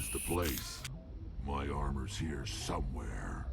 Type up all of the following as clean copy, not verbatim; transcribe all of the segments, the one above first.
is the place. My armor's here somewhere.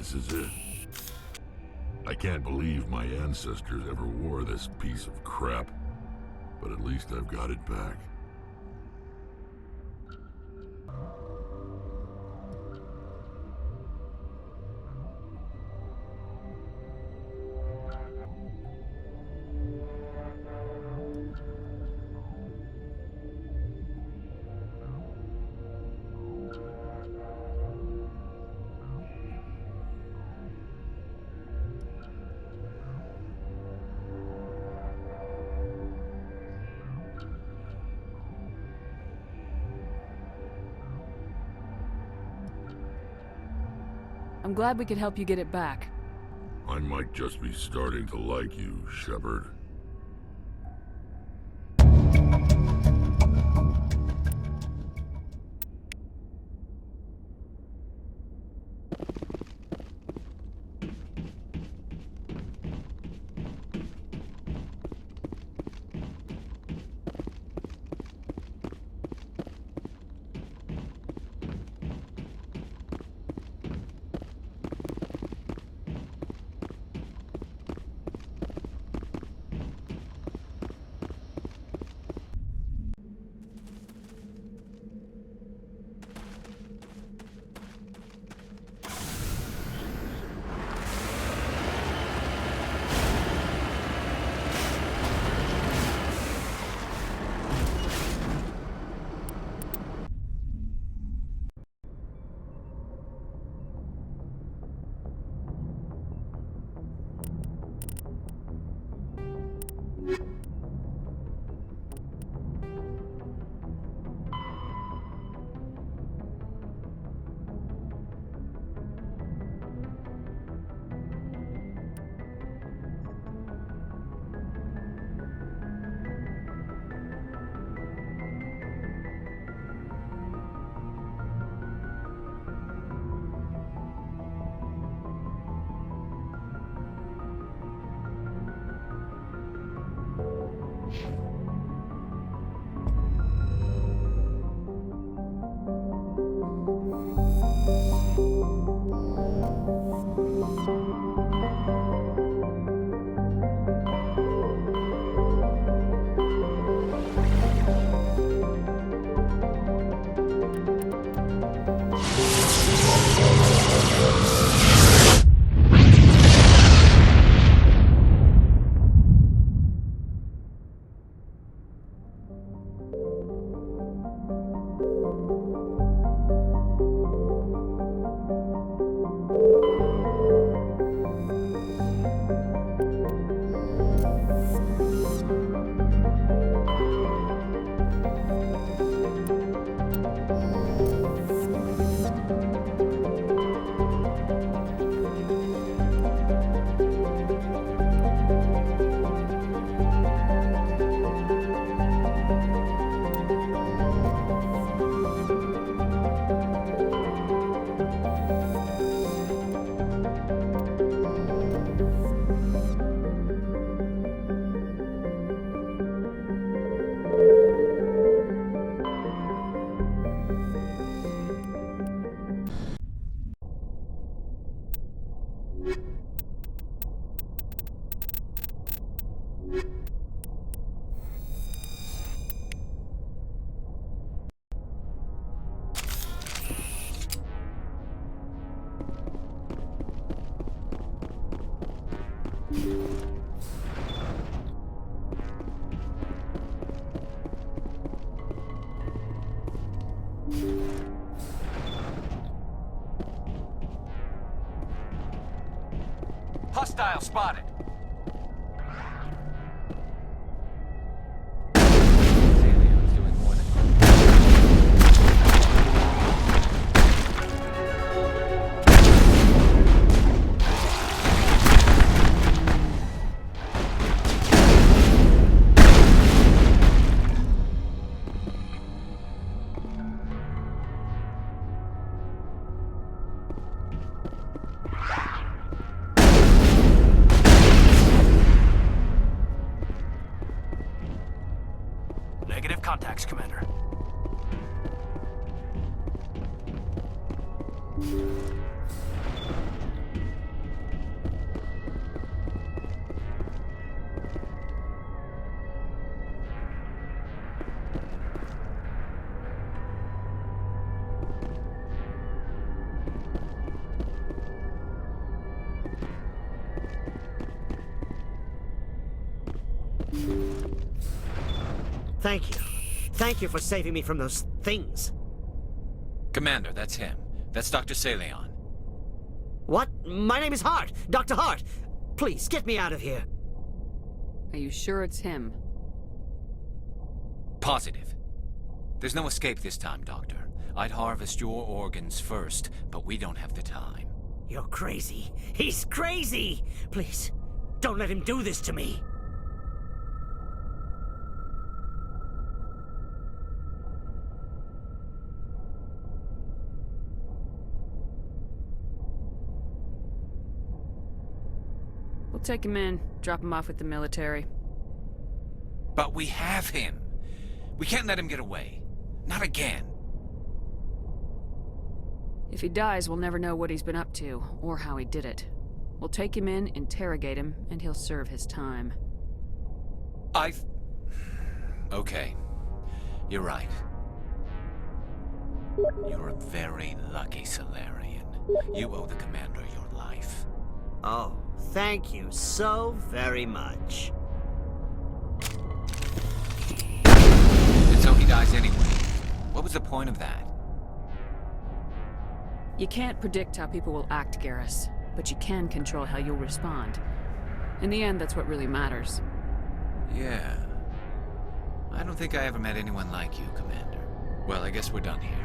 This is it. I can't believe my ancestors ever wore this piece of crap, but at least I've got it back. I'm glad we could help you get it back. I might just be starting to like you, Shepard. Hostile spotted. Negative contacts, Commander. Thank you. Thank you for saving me from those things. Commander, that's him. That's Dr. Saleon. What? My name is Hart. Dr. Hart. Please, get me out of here. Are you sure it's him? Positive. There's no escape this time, Doctor. I'd harvest your organs first, but we don't have the time. You're crazy. He's crazy! Please, don't let him do this to me. We'll take him in, drop him off with the military. But we have him. We can't let him get away. Not again. If he dies, we'll never know what he's been up to, or how he did it. We'll take him in, interrogate him, and he'll serve his time. Okay. You're right. You're a very lucky Solarian. You owe the Commander your life. Oh, thank you so very much. And so he dies anyway. What was the point of that? You can't predict how people will act, Garrus, but you can control how you'll respond. In the end, that's what really matters. Yeah. I don't think I ever met anyone like you, Commander. Well, I guess we're done here.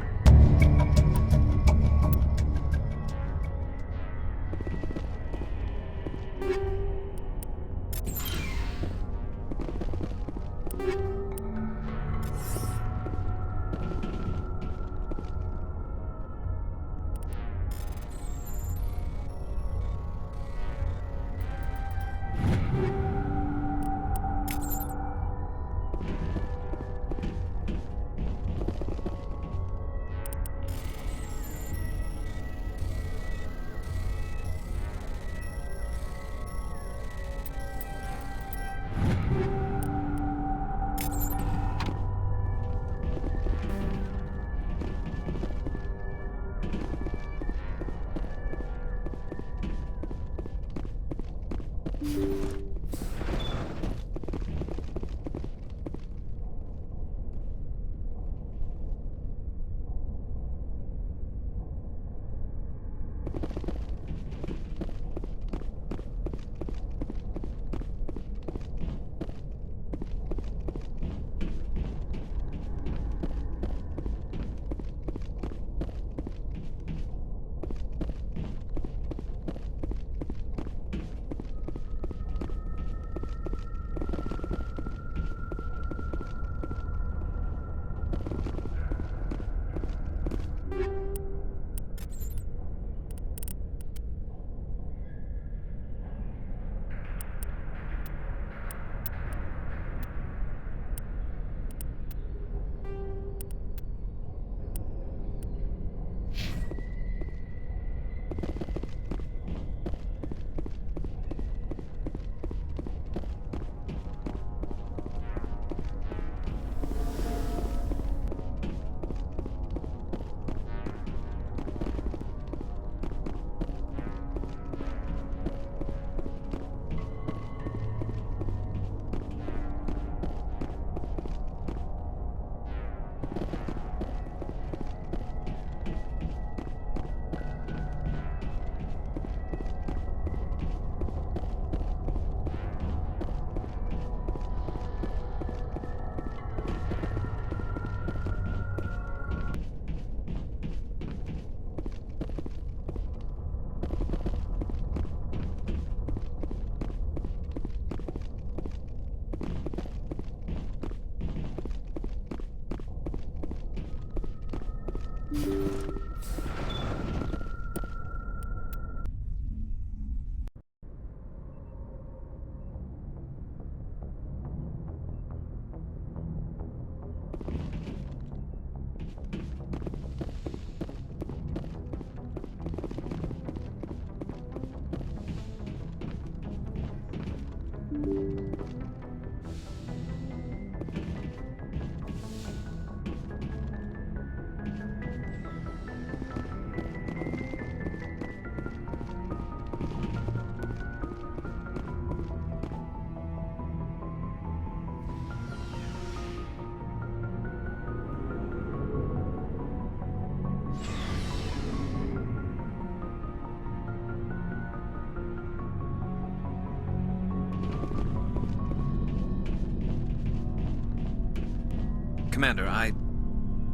Commander,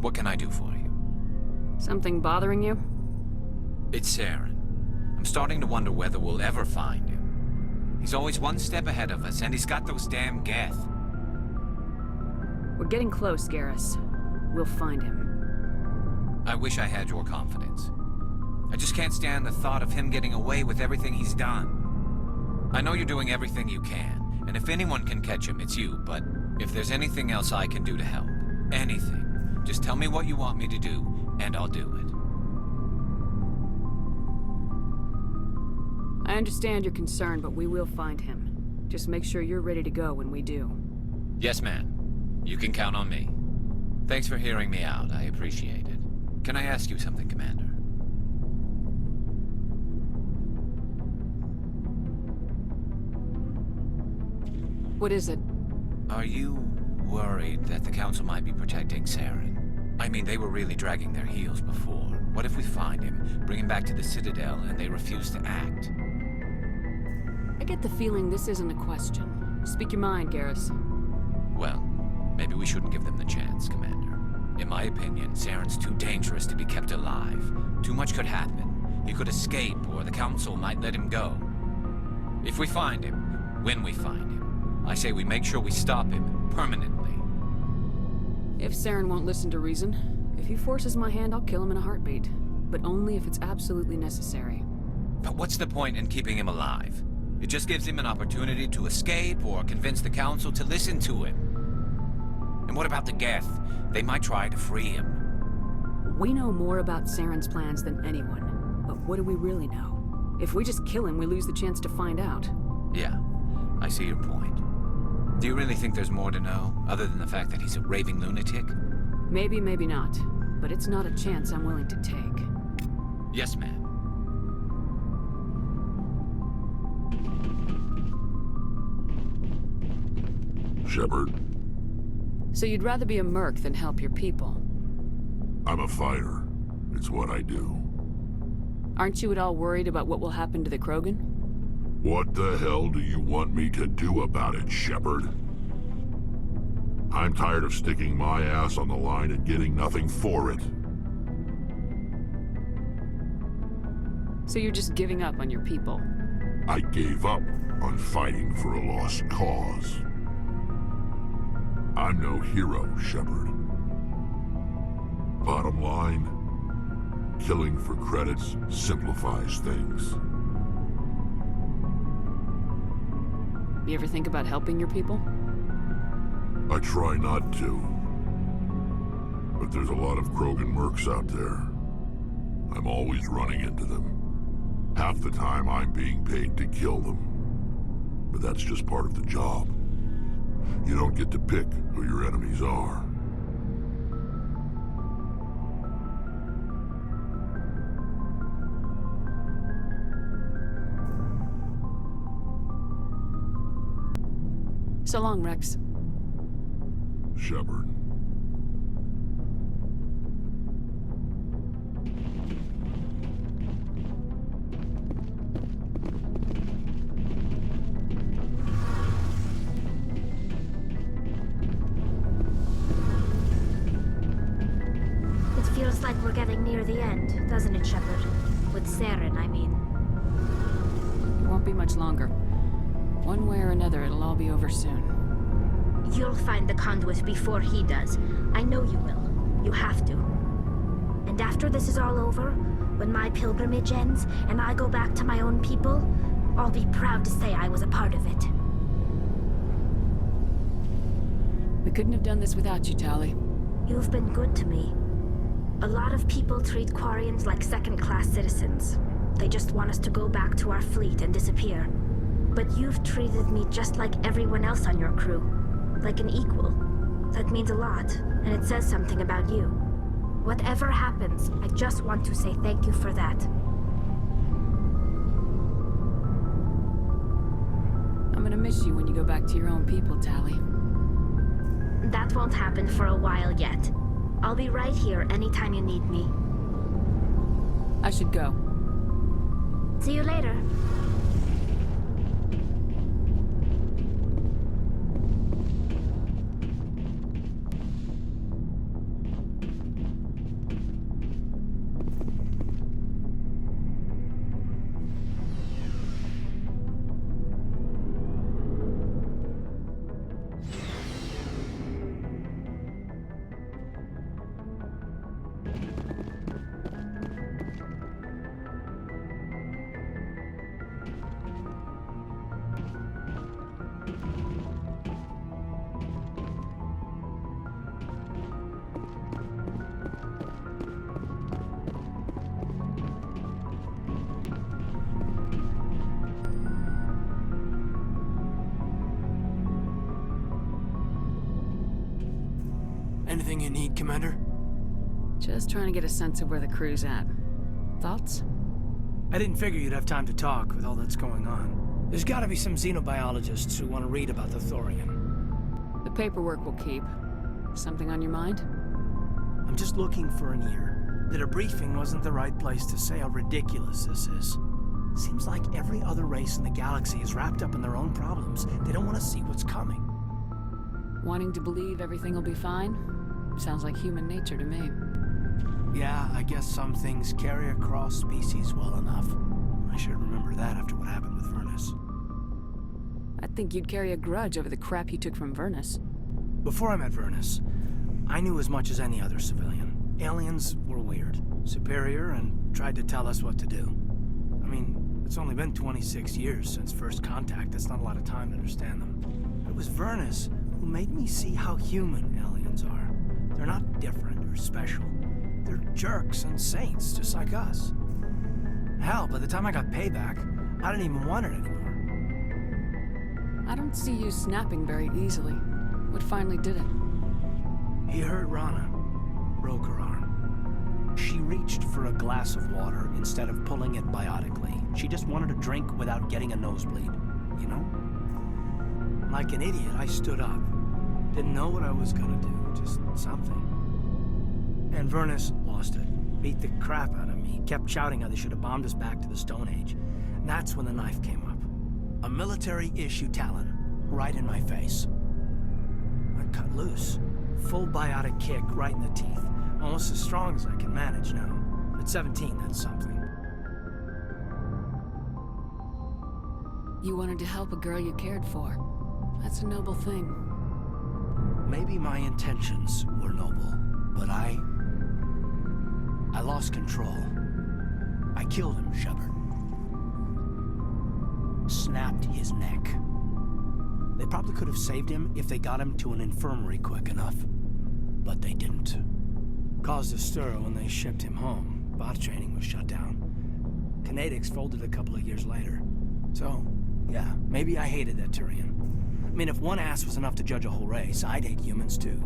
what can I do for you? Something bothering you? It's Saren. I'm starting to wonder whether we'll ever find him. He's always one step ahead of us, and he's got those damn geth. We're getting close, Garrus. We'll find him. I wish I had your confidence. I just can't stand the thought of him getting away with everything he's done. I know you're doing everything you can, and if anyone can catch him, it's you, but if there's anything else I can do to help, anything, just tell me what you want me to do, and I'll do it. I understand your concern, but we will find him. Just make sure you're ready to go when we do. Yes, ma'am. You can count on me. Thanks for hearing me out. I appreciate it. Can I ask you something, Commander? What is it? Are you worried that the Council might be protecting Saren? I mean, they were really dragging their heels before. What if we find him, bring him back to the Citadel, and they refuse to act? I get the feeling this isn't a question. Speak your mind, Garrus. Well, maybe we shouldn't give them the chance, Commander. In my opinion, Saren's too dangerous to be kept alive. Too much could happen. He could escape, or the Council might let him go. If we find him, when we find him, I say we make sure we stop him, permanently. If Saren won't listen to reason, if he forces my hand, I'll kill him in a heartbeat. But only if it's absolutely necessary. But what's the point in keeping him alive? It just gives him an opportunity to escape or convince the Council to listen to him. And what about the Geth? They might try to free him. We know more about Saren's plans than anyone. But what do we really know? If we just kill him, we lose the chance to find out. Yeah, I see your point. Do you really think there's more to know, other than the fact that he's a raving lunatic? Maybe, maybe not. But it's not a chance I'm willing to take. Yes, ma'am. Shepard, So you'd rather be a merc than help your people? I'm a fighter. It's what I do. Aren't you at all worried about what will happen to the Krogan? What the hell do you want me to do about it, Shepard? I'm tired of sticking my ass on the line and getting nothing for it. So you're just giving up on your people? I gave up on fighting for a lost cause. I'm no hero, Shepard. Bottom line, killing for credits simplifies things. You ever think about helping your people? I try not to. But there's a lot of Krogan mercs out there. I'm always running into them. Half the time I'm being paid to kill them. But that's just part of the job. You don't get to pick who your enemies are. So long, Wrex. Shepard. It feels like we're getting near the end, doesn't it, Shepard? With Saren, I mean. It won't be much longer. One way or another, it'll all be over soon. You'll find the conduit before he does. I know you will. You have to. And after this is all over, when my pilgrimage ends and I go back to my own people, I'll be proud to say I was a part of it. We couldn't have done this without you, Tali. You've been good to me. A lot of people treat Quarians like second-class citizens. They just want us to go back to our fleet and disappear. But you've treated me just like everyone else on your crew. Like an equal. That means a lot, and it says something about you. Whatever happens, I just want to say thank you for that. I'm gonna miss you when you go back to your own people, Tali. That won't happen for a while yet. I'll be right here anytime you need me. I should go. See you later. Anything you need, Commander? Just trying to get a sense of where the crew's at. Thoughts? I didn't figure you'd have time to talk with all that's going on. There's gotta be some xenobiologists who want to read about the Thorian. The paperwork will keep. Something on your mind? I'm just looking for an ear. The debriefing wasn't the right place to say how ridiculous this is. Seems like every other race in the galaxy is wrapped up in their own problems. They don't want to see what's coming. Wanting to believe everything will be fine? Sounds like human nature to me. Yeah, I guess some things carry across species well enough. I should remember that after what happened with Vernus. I'd think you'd carry a grudge over the crap you took from Vernus. Before I met Vernus, I knew as much as any other civilian. Aliens were weird, superior, and tried to tell us what to do. I mean, it's only been 26 years since first contact. That's not a lot of time to understand them. But it was Vernus who made me see how human aliens are. They're not different or special. They're jerks and saints, just like us. Hell, by the time I got payback, I didn't even want it anymore. I don't see you snapping very easily. What finally did it? He hurt Rana. Broke her arm. She reached for a glass of water instead of pulling it biotically. She just wanted a drink without getting a nosebleed, you know? Like an idiot, I stood up. Didn't know what I was gonna do, just something. And Vernus lost it. Beat the crap out of me. Kept shouting how they should have bombed us back to the Stone Age. And that's when the knife came up. A military-issue talon, right in my face. I cut loose. Full biotic kick right in the teeth. Almost as strong as I can manage now. At 17, that's something. You wanted to help a girl you cared for. That's a noble thing. Maybe my intentions were noble, but I lost control. I killed him, Shepard. Snapped his neck. They probably could have saved him if they got him to an infirmary quick enough. But they didn't. Caused a stir when they shipped him home. Bot training was shut down. Kinetics folded a couple of years later. So, yeah, maybe I hated that Turian. I mean, if one ass was enough to judge a whole race, I'd hate humans too.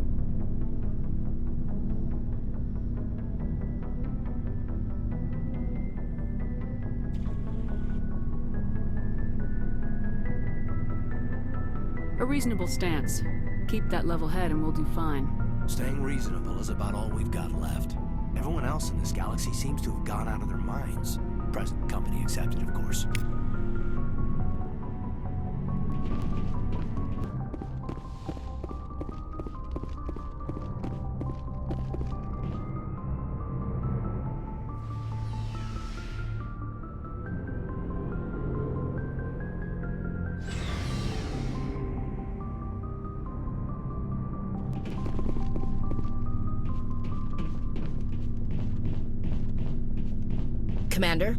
A reasonable stance. Keep that level head and we'll do fine. Staying reasonable is about all we've got left. Everyone else in this galaxy seems to have gone out of their minds. Present company accepted, of course. Commander?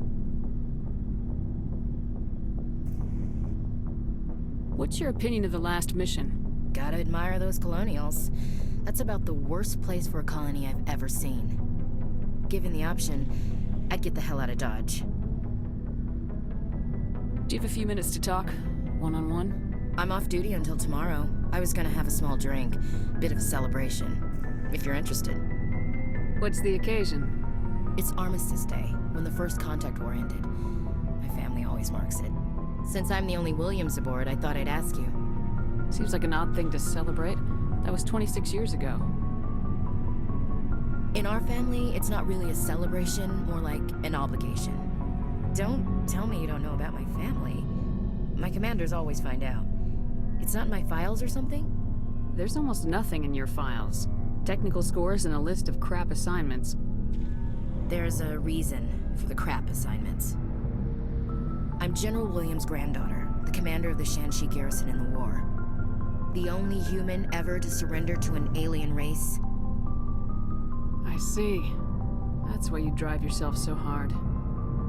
What's your opinion of the last mission? Gotta admire those colonials. That's about the worst place for a colony I've ever seen. Given the option, I'd get the hell out of Dodge. Do you have a few minutes to talk? One-on-one? I'm off duty until tomorrow. I was gonna have a small drink. Bit of a celebration. If you're interested. What's the occasion? It's Armistice Day, when the first contact war ended. My family always marks it. Since I'm the only Williams aboard, I thought I'd ask you. Seems like an odd thing to celebrate. That was 26 years ago. In our family, it's not really a celebration, more like an obligation. Don't tell me you don't know about my family. My commanders always find out. It's not in my files or something? There's almost nothing in your files. Technical scores and a list of crap assignments. There's a reason for the crap assignments. I'm General Williams' granddaughter, the commander of the Shanxi garrison in the war. The only human ever to surrender to an alien race. I see. That's why you drive yourself so hard.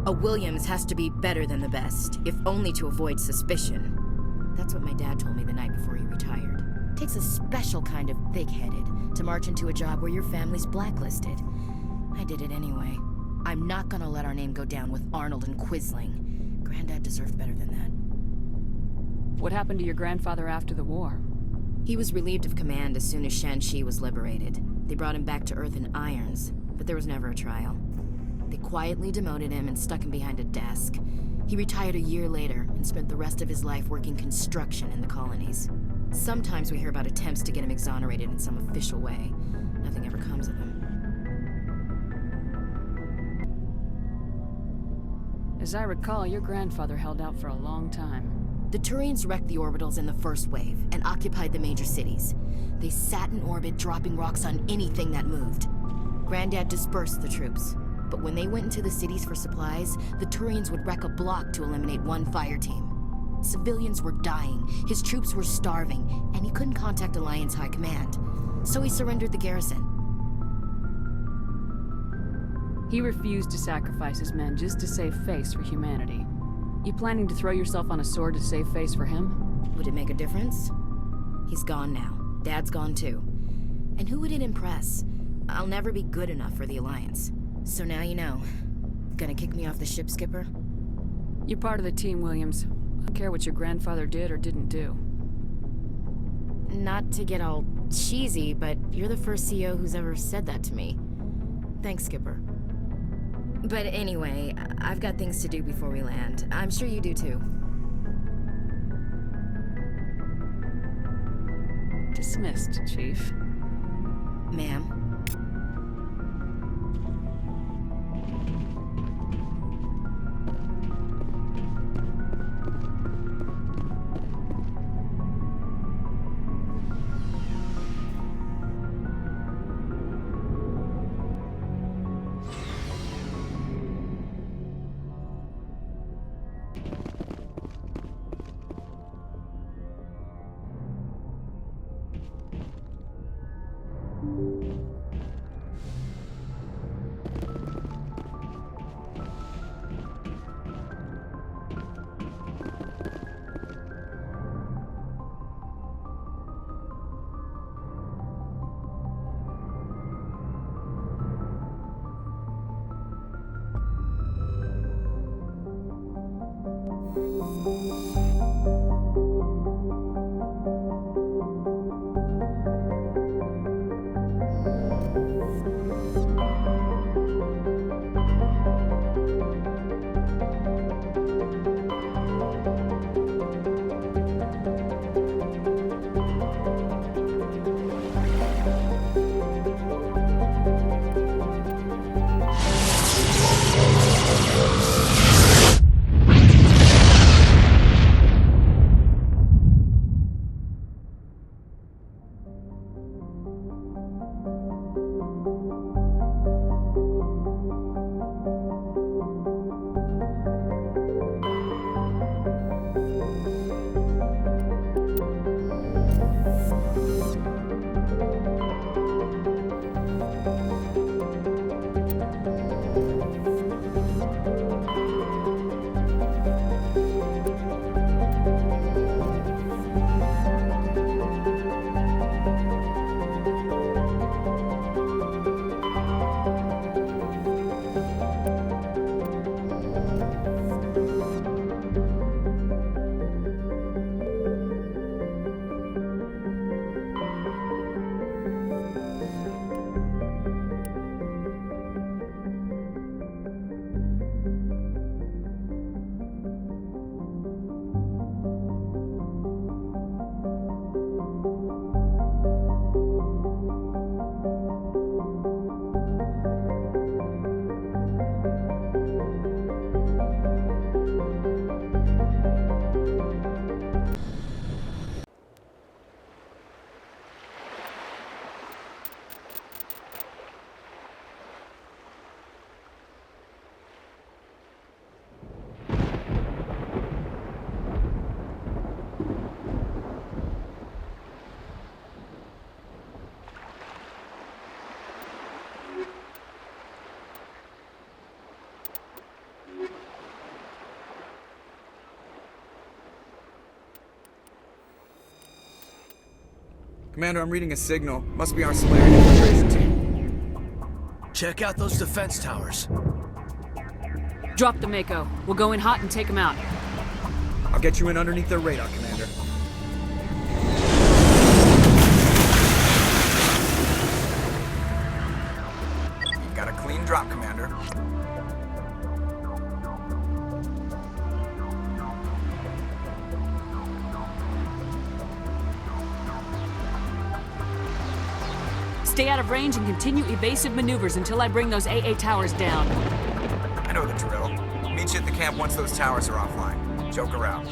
A Williams has to be better than the best, if only to avoid suspicion. That's what my dad told me the night before he retired. Takes a special kind of big-headed to march into a job where your family's blacklisted. I did it anyway. I'm not gonna let our name go down with Arnold and Quisling. Granddad deserved better than that. What happened to your grandfather after the war? He was relieved of command as soon as Shanxi was liberated. They brought him back to Earth in irons, but there was never a trial. They quietly demoted him and stuck him behind a desk. He retired a year later and spent the rest of his life working construction in the colonies. Sometimes we hear about attempts to get him exonerated in some official way. Nothing ever comes of him. As I recall, your grandfather held out for a long time. The Turians wrecked the orbitals in the first wave and occupied the major cities. They sat in orbit, dropping rocks on anything that moved. Granddad dispersed the troops, but when they went into the cities for supplies, the Turians would wreck a block to eliminate one fire team. Civilians were dying, his troops were starving, and he couldn't contact Alliance High Command. So he surrendered the garrison. He refused to sacrifice his men just to save face for humanity. You planning to throw yourself on a sword to save face for him? Would it make a difference? He's gone now. Dad's gone too. And who would it impress? I'll never be good enough for the Alliance. So now you know. Gonna kick me off the ship, Skipper? You're part of the team, Williams. I don't care what your grandfather did or didn't do. Not to get all cheesy, but you're the first CO who's ever said that to me. Thanks, Skipper. But anyway, I've got things to do before we land. I'm sure you do too. Dismissed, Chief. Ma'am. Commander, I'm reading a signal. Must be our Solarian infiltration team. Check out those defense towers. Drop the Mako. We'll go in hot and take him out. I'll get you in underneath their radar, Commander. Stay out of range and continue evasive maneuvers until I bring those AA towers down. I know the drill. Meet you at the camp once those towers are offline. Joke around.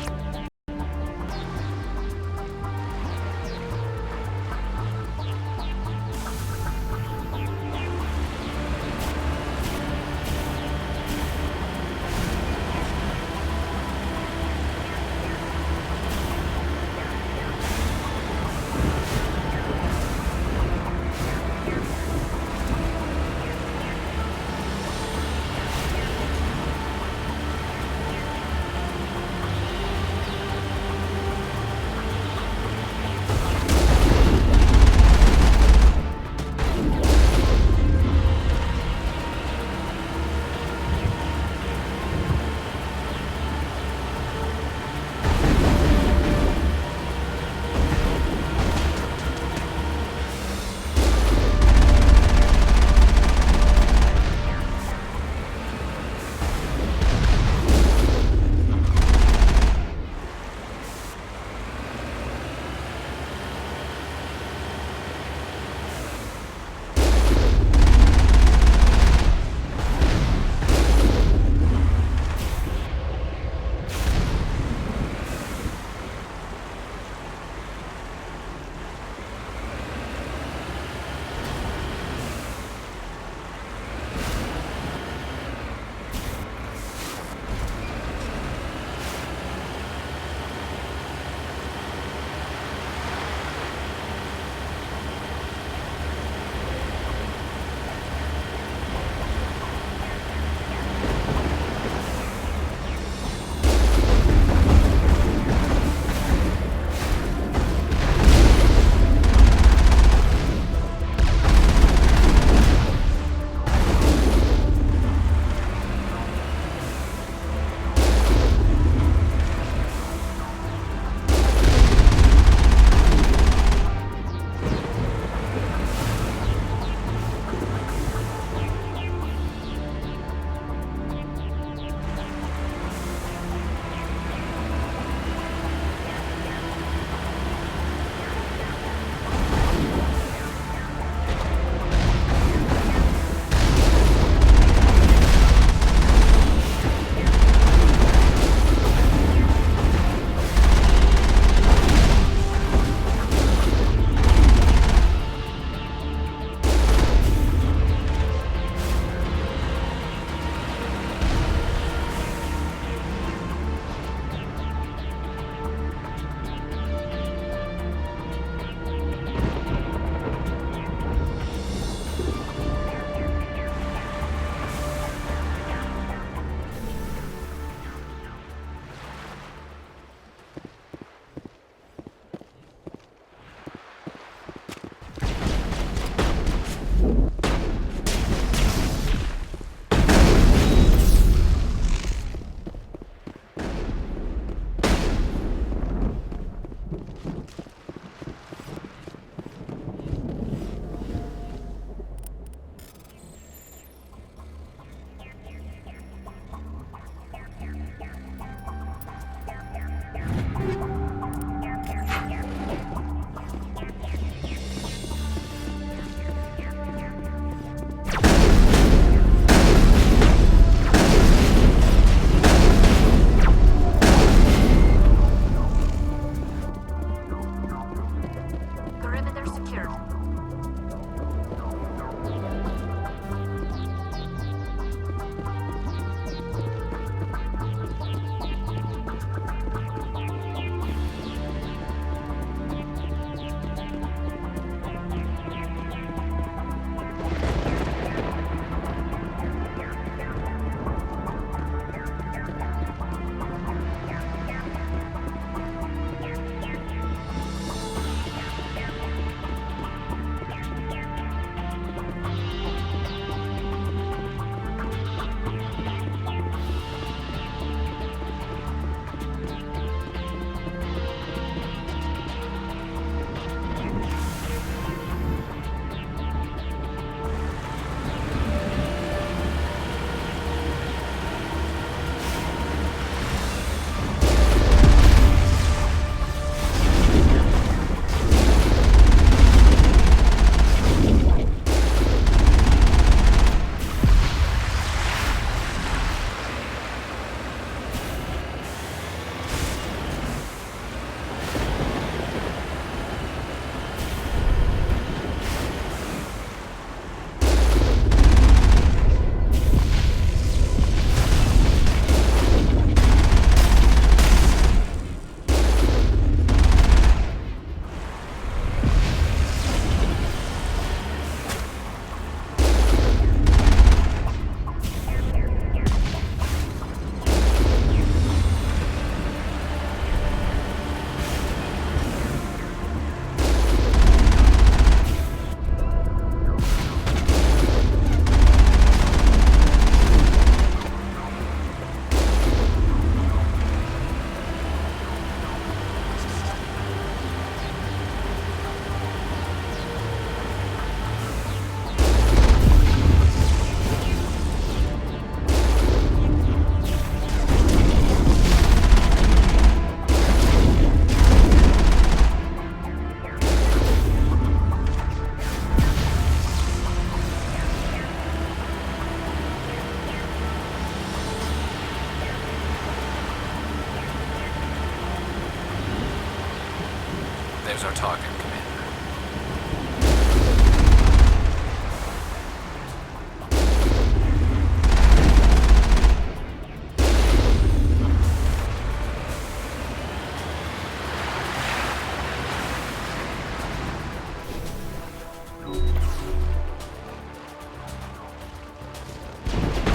Who's our target, Commander?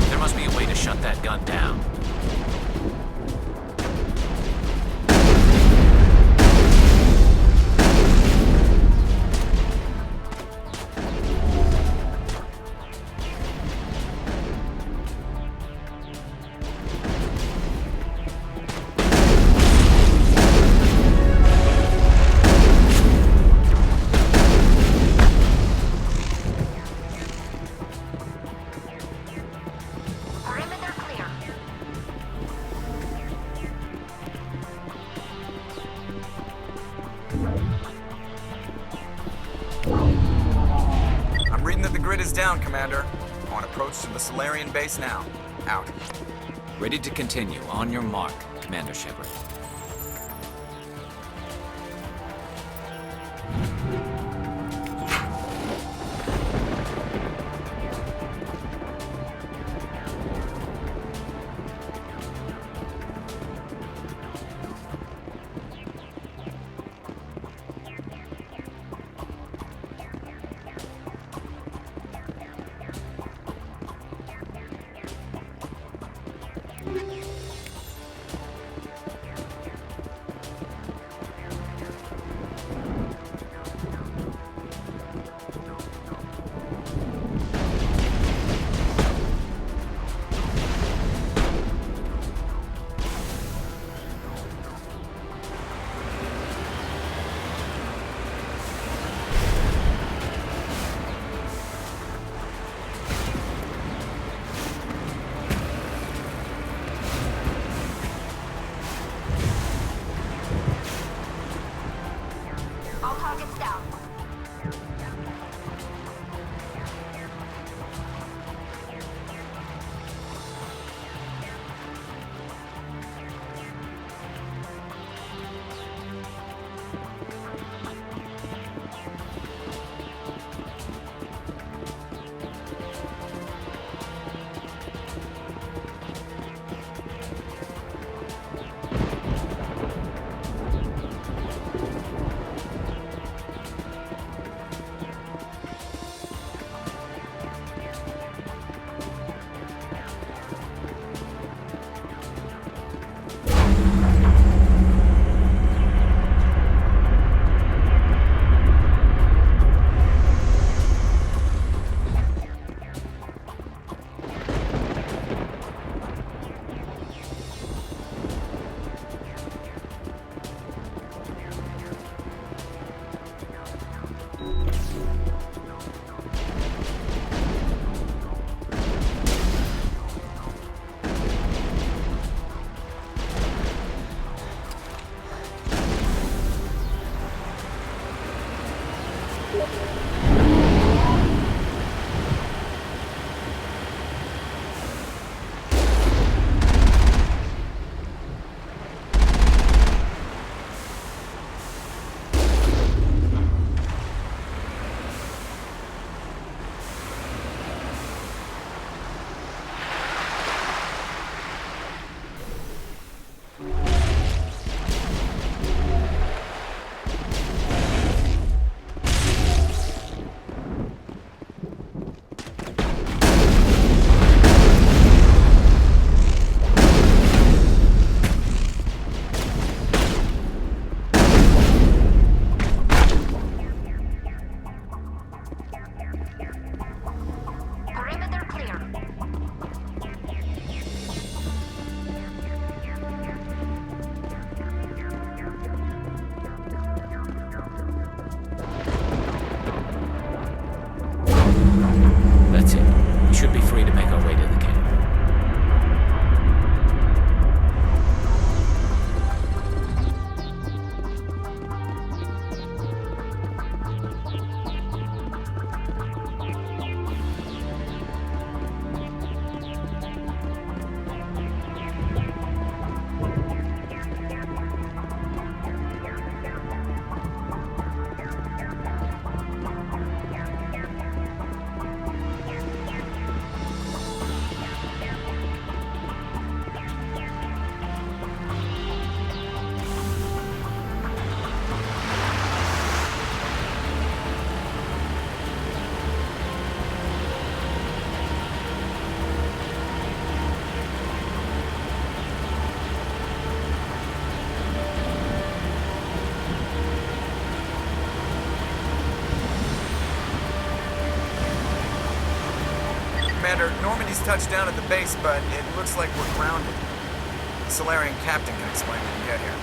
There must be a way to shut that gun down. Perimeter clear. I'm reading that the grid is down, Commander. On approach to the Solarian base now. Out. Ready to continue. On your mark, Commander Shepard. All targets down. Commander. Normandy's touched down at the base, but it looks like we're grounded. The Solarian captain can explain when we get here.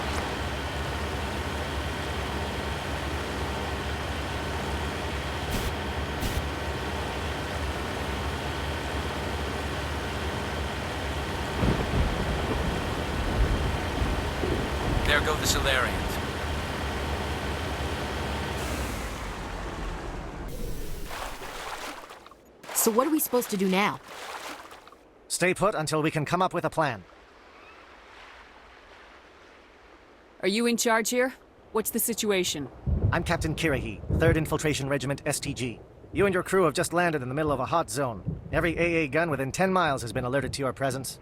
There go the Solarians. So what are we supposed to do now? Stay put until we can come up with a plan. Are you in charge here? What's the situation? I'm Captain Kirahi, 3rd Infiltration Regiment STG. You and your crew have just landed in the middle of a hot zone. Every AA gun within 10 miles has been alerted to your presence.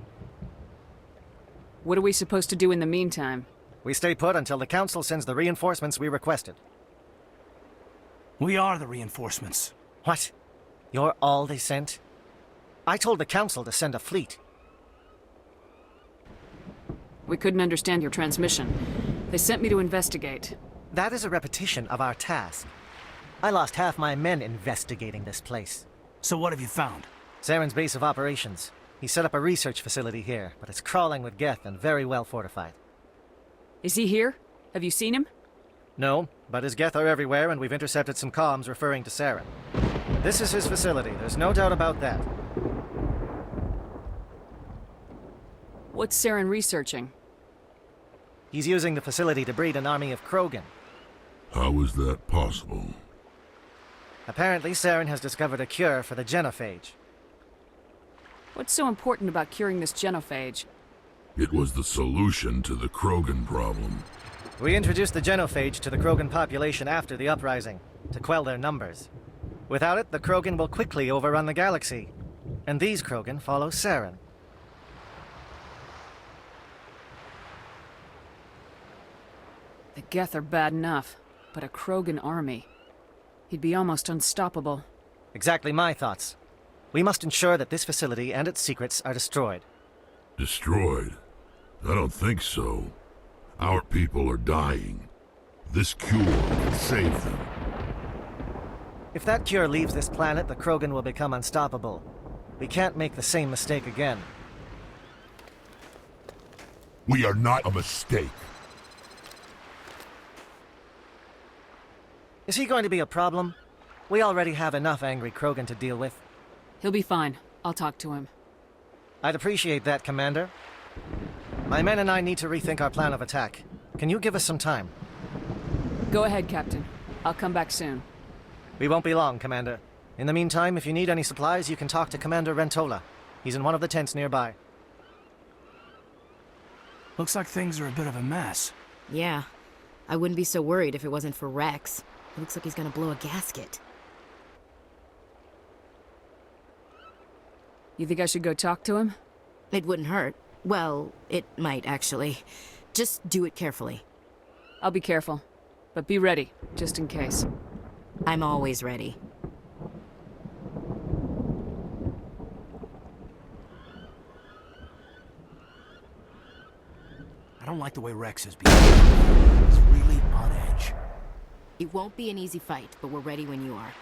What are we supposed to do in the meantime? We stay put until the Council sends the reinforcements we requested. We are the reinforcements. What? You're all they sent? I told the Council to send a fleet. We couldn't understand your transmission. They sent me to investigate. That is a repetition of our task. I lost half my men investigating this place. So what have you found? Saren's base of operations. He set up a research facility here, but it's crawling with Geth and very well fortified. Is he here? Have you seen him? No, but his Geth are everywhere, and we've intercepted some comms referring to Saren. This is his facility, there's no doubt about that. What's Saren researching? He's using the facility to breed an army of Krogan. How is that possible? Apparently, Saren has discovered a cure for the genophage. What's so important about curing this genophage? It was the solution to the Krogan problem. We introduced the genophage to the Krogan population after the uprising, to quell their numbers. Without it, the Krogan will quickly overrun the galaxy. And these Krogan follow Saren. The Geth are bad enough, but a Krogan army. He'd be almost unstoppable. Exactly my thoughts. We must ensure that this facility and its secrets are destroyed. Destroyed? I don't think so. Our people are dying. This cure can save them. If that cure leaves this planet, the Krogan will become unstoppable. We can't make the same mistake again. We are not a mistake. Is he going to be a problem? We already have enough angry Krogan to deal with. He'll be fine. I'll talk to him. I'd appreciate that, Commander. My men and I need to rethink our plan of attack. Can you give us some time? Go ahead, Captain. I'll come back soon. We won't be long, Commander. In the meantime, if you need any supplies, you can talk to Commander Rentola. He's in one of the tents nearby. Looks like things are a bit of a mess. Yeah. I wouldn't be so worried if it wasn't for Wrex. It looks like he's gonna blow a gasket. You think I should go talk to him? It wouldn't hurt. Well, it might, actually. Just do it carefully. I'll be careful. But be ready, just in case. I'm always ready. I don't like the way Wrex is behaving. He's really on edge. It won't be an easy fight, but we're ready when you are.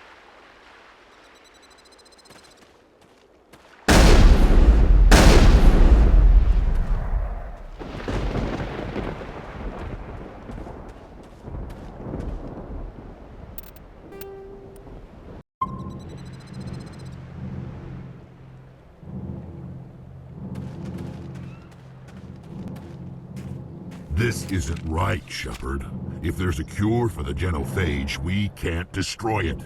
This isn't right, Shepard. If there's a cure for the genophage, we can't destroy it.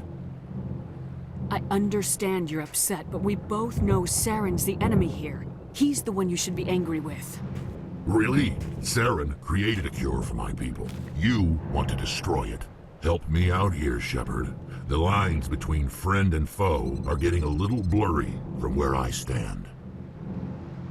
I understand you're upset, but we both know Saren's the enemy here. He's the one you should be angry with. Really? Saren created a cure for my people. You want to destroy it. Help me out here, Shepard. The lines between friend and foe are getting a little blurry from where I stand.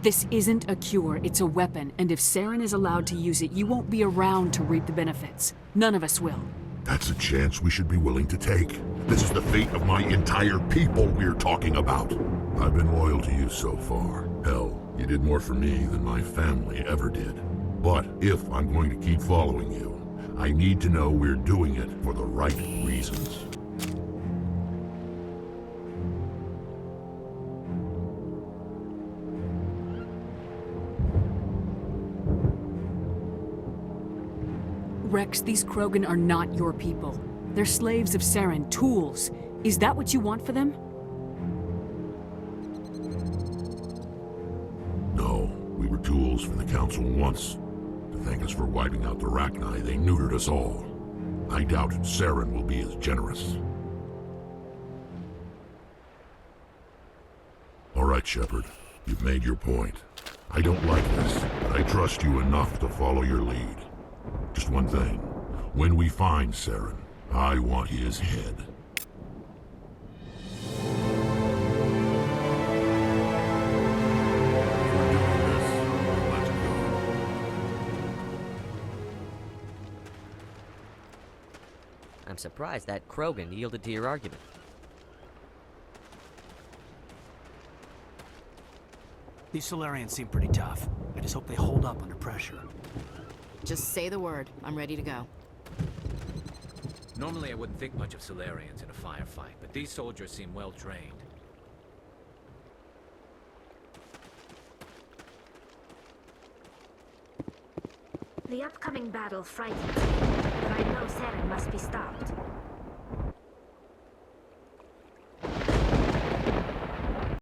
This isn't a cure, it's a weapon, and if Saren is allowed to use it, you won't be around to reap the benefits. None of us will. That's a chance we should be willing to take. This is the fate of my entire people we're talking about. I've been loyal to you so far. Hell, you did more for me than my family ever did. But if I'm going to keep following you, I need to know we're doing it for the right reasons. Wrex, these Krogan are not your people. They're slaves of Saren, tools. Is that what you want for them? No, we were tools for the Council once. To thank us for wiping out the Rachni, they neutered us all. I doubt Saren will be as generous. All right, Shepard. You've made your point. I don't like this, but I trust you enough to follow your lead. Just one thing. When we find Saren, I want his head. If we're doing this, let's go. I'm surprised that Krogan yielded to your argument. These Solarians seem pretty tough. I just hope they hold up under pressure. Just say the word. I'm ready to go. Normally I wouldn't think much of Solarians in a firefight, but these soldiers seem well trained. The upcoming battle frightens me, but I know Saren must be stopped.